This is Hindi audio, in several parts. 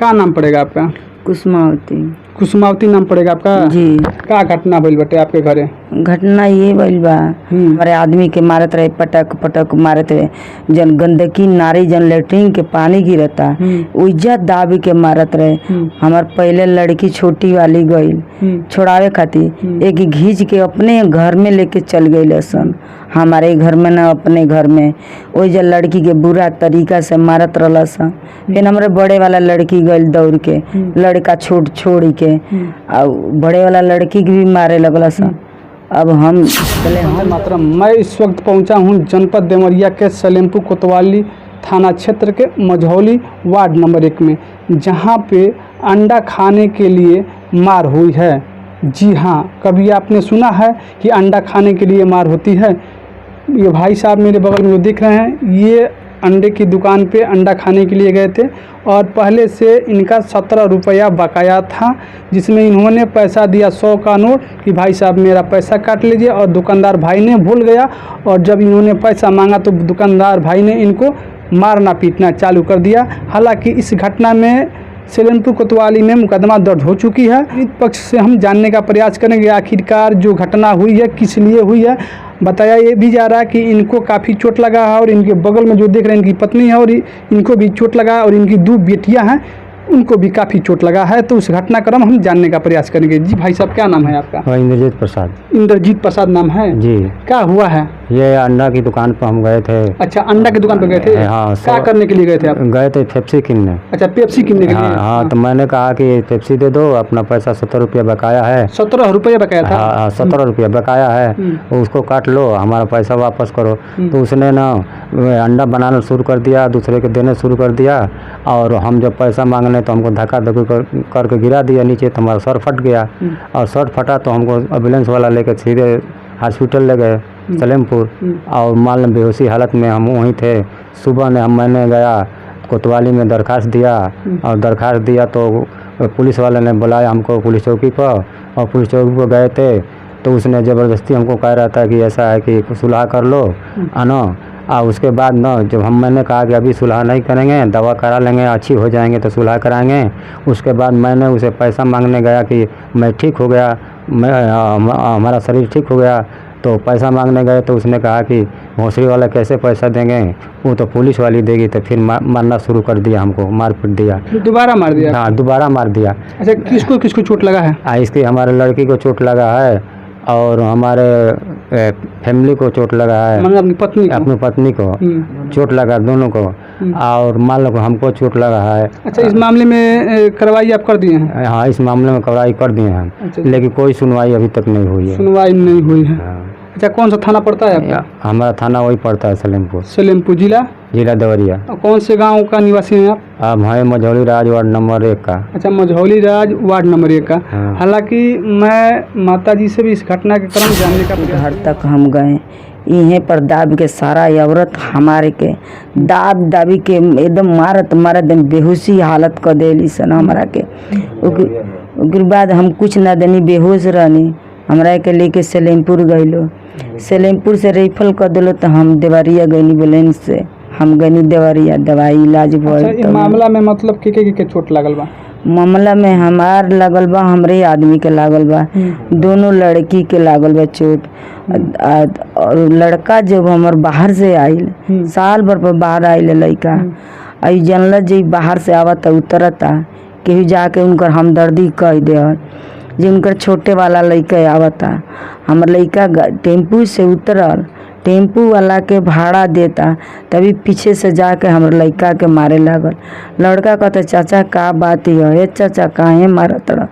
क्या नाम पड़ेगा आपका? कुसुमावती। कुसुमावती नाम पड़ेगा आपका जी। का घटना भइल बटे आपके घरे? घटना ये भइल बा, हमारे आदमी के मारत रहे, पटक पटक मारत रहे। जन गंदगी नारी जन लेटरिन के पानी गिरता उज्जा दाबी के मारत रहे। हमार पहले लड़की छोटी वाली गई छोड़ावे खातिर, एक घींच के अपने घर में लेके चल गई सन, हमारे घर में ना अपने घर में। ओइजा लड़की के बुरा तरीका से मारत रहल सन। फिर हमारे बड़े वाला लड़की गई दौड़ के, लड़का छोड़ के बड़े वाला लड़की के भी मारे लगल सन। अब हम मात्रा मैं इस वक्त पहुंचा हूं जनपद देवरिया के सलेमपुर कोतवाली थाना क्षेत्र के मझौली वार्ड नंबर 1 में, जहां पे अंडा खाने के लिए मार हुई है। जी हाँ, कभी आपने सुना है कि अंडा खाने के लिए मार होती है? ये भाई साहब मेरे बगल में जो दिख रहे हैं, ये अंडे की दुकान पे अंडा खाने के लिए गए थे और पहले से इनका 17 रुपया बकाया था, जिसमें इन्होंने पैसा दिया 100 का नोट कि भाई साहब मेरा पैसा काट लीजिए, और दुकानदार भाई ने भूल गया और जब इन्होंने पैसा मांगा तो दुकानदार भाई ने इनको मारना पीटना चालू कर दिया। हालांकि इस घटना में सलेमपुर कोतवाली में मुकदमा दर्ज हो चुकी है। इस पक्ष से हम जानने का प्रयास करेंगे आखिरकार जो घटना हुई है किस लिए हुई है। बताया ये भी जा रहा है कि इनको काफ़ी चोट लगा है और इनके बगल में जो देख रहे हैं इनकी पत्नी है और इनको भी चोट लगा है और इनकी 2 बेटियां हैं, उनको भी काफ़ी चोट लगा है। तो उस घटनाक्रम हम जानने का प्रयास करेंगे। जी भाई साहब, क्या नाम है आपका? इंद्रजीत प्रसाद। इंद्रजीत प्रसाद नाम है जी। क्या हुआ है? ये अंडा की दुकान पर हम गए थे। अच्छा, अंडा की दुकान पर गए थे? हाँ। क्या करने के लिए गए थे आप? गए थे पेप्सी किनने। अच्छा, पेप्सी किनने के लिए? हाँ, तो मैंने कहा कि पेप्सी दे दो, अपना पैसा 17 रुपया बकाया है। 17 रुपया बकाया था? हाँ, 17 रुपया बकाया है, उसको काट लो, हमारा पैसा वापस करो। तो उसने ना अंडा बनाना शुरू कर दिया, दूसरे के देने शुरू कर दिया, और हम जब पैसा मांगने तो हमको धक्का धक्की करके गिरा दिया नीचे, तो हमारा सर फट गया। और सर फटा तो हमको एम्बुलेंस वाला लेकर सीधे हॉस्पिटल ले गए सलेमपुर, और मान लें बेहोशी हालत में हम वहीं थे। सुबह ने मैंने गया कोतवाली में दरखास्त दिया, और दरखास्त दिया तो पुलिस वाले ने बुलाया हमको पुलिस चौकी पर, और पुलिस चौकी पर गए थे तो उसने ज़बरदस्ती हमको कह रहा था कि ऐसा है कि सुलह कर लो आना। और उसके बाद ना जब मैंने कहा कि अभी सुलह नहीं करेंगे, दवा करा लेंगे, अच्छी हो जाएंगे तो सुलह कराएंगे। उसके बाद मैंने उसे पैसा मांगने गया कि मैं ठीक हो गया, हमारा शरीर ठीक हो गया, तो पैसा मांगने गए तो उसने कहा कि भोसड़ी वाला कैसे पैसा देंगे, वो तो पुलिस वाली देगी। तो फिर मारना शुरू कर दिया, हमको मार पीट दिया। दोबारा मार दिया? हाँ, दोबारा मार दिया। अच्छा, किसको किसको चोट लगा है? इसकी हमारे लड़की को चोट लगा है और हमारे फैमिली को चोट लगा है, मतलब अपनी पत्नी को चोट लगा, दोनों को, और मान लो हमको चोट लगा है। अच्छा, इस मामले में कार्रवाई आप कर दिए हैं? हाँ, इस मामले में कार्रवाई कर दिए हैं। अच्छा। लेकिन कोई सुनवाई अभी तक नहीं हुई है। सुनवाई नहीं हुई है? हाँ। अच्छा, कौन सा थाना पड़ता है आपका? हमारा थाना वही पड़ता है सलेमपुर। सलेमपुर जिला देवरिया। कौन से गांव का निवासी हैं आप? हमारे मझौली राज वार्ड नंबर 1 का। अच्छा, मझौली राज वार्ड नंबर 1 का। हाँ। हालांकि मैं माता जी से भी इस घटना के क्रम जानने का घर तक हम गए, यहीं पर दाब के सारा औरत हमारे के दाबी के एकदम मारत बेहोशी हालत कर देली सन हमारा के। उसके बाद हम कुछ ना देनी, बेहोश रहनी, हमरा के लेके सलेमपुर गइलो। सलेमपुर से रेफर कर दिलो तो हम देवरिया गई एम्बुलेंस से, हम गई देवरिया, दवाई इलाज भइल। अच्छा, मामला में मतलब के चोट लागल बा? मामला में हमार लागल बा, हमरे आदमी के लागल बा, दोनों लड़की के लागल बा चोट। और लड़का जब हमार बाहर से आइल, साल भर पर बाहर आइल लड़का, आई जानल जी बाहर से आवता उतरता, केहू जाके उनकर हमदर्दी कह दे। जिनकर छोटे वाला लड़का आवता, हमर लड़का टेम्पू से उतरल, टेम्पू वाला के भाड़ा देता, तभी पीछे से जाके हमर लड़का के मारे लागल। लड़का कहता चाचा का बात है, चाचा काहे मारत रह?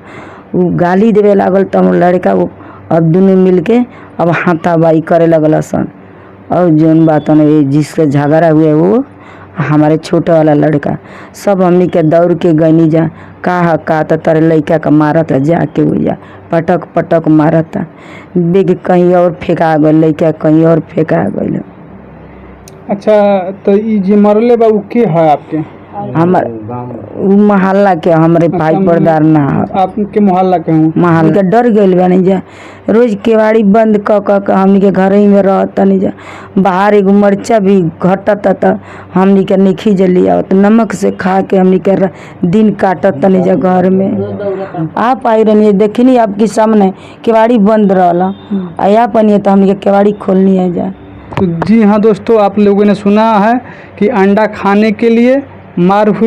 वो गाली देवे लागल। तो हम लड़का वो अब दोनों मिल के अब हाथाबाई करे लगल सन। और जौन बात है जिससे झगड़ा हुए वो हमारे छोटे वाला लड़का, सब हमनी के दौड़ के गनी जा, का तो तेरे लड़का का मारता, जाके वो जा पटक पटक मारता, बेग कहीं और फेंका गई, लड़का कहीं और फेंका गई। अच्छा, तो ये जे मरले बा उ के है आपके? हमार उ मोहल्ला के हमरे भाई पर्दार ना ह। आपके मोहल्ला के हूँ। महल के डर गइल बानी जा, रोज केवाड़ी बंद क के हमनी के घर ही में रहतनी जा। बाहर एगो मरचा भी घटत त हमनी के निखी जली आवत, नमक से खा के हमनी के दिन काटत तनी जा घर में। आप आई रहनी देखनी आपके सामने केवाड़ी बंद रहला, आया पनी तो हमनी के केवाड़ी खोलनी है जा। तो जी हाँ दोस्तों, आप लोगों ने सुना है कि अंडा खाने के लिए मार हुई।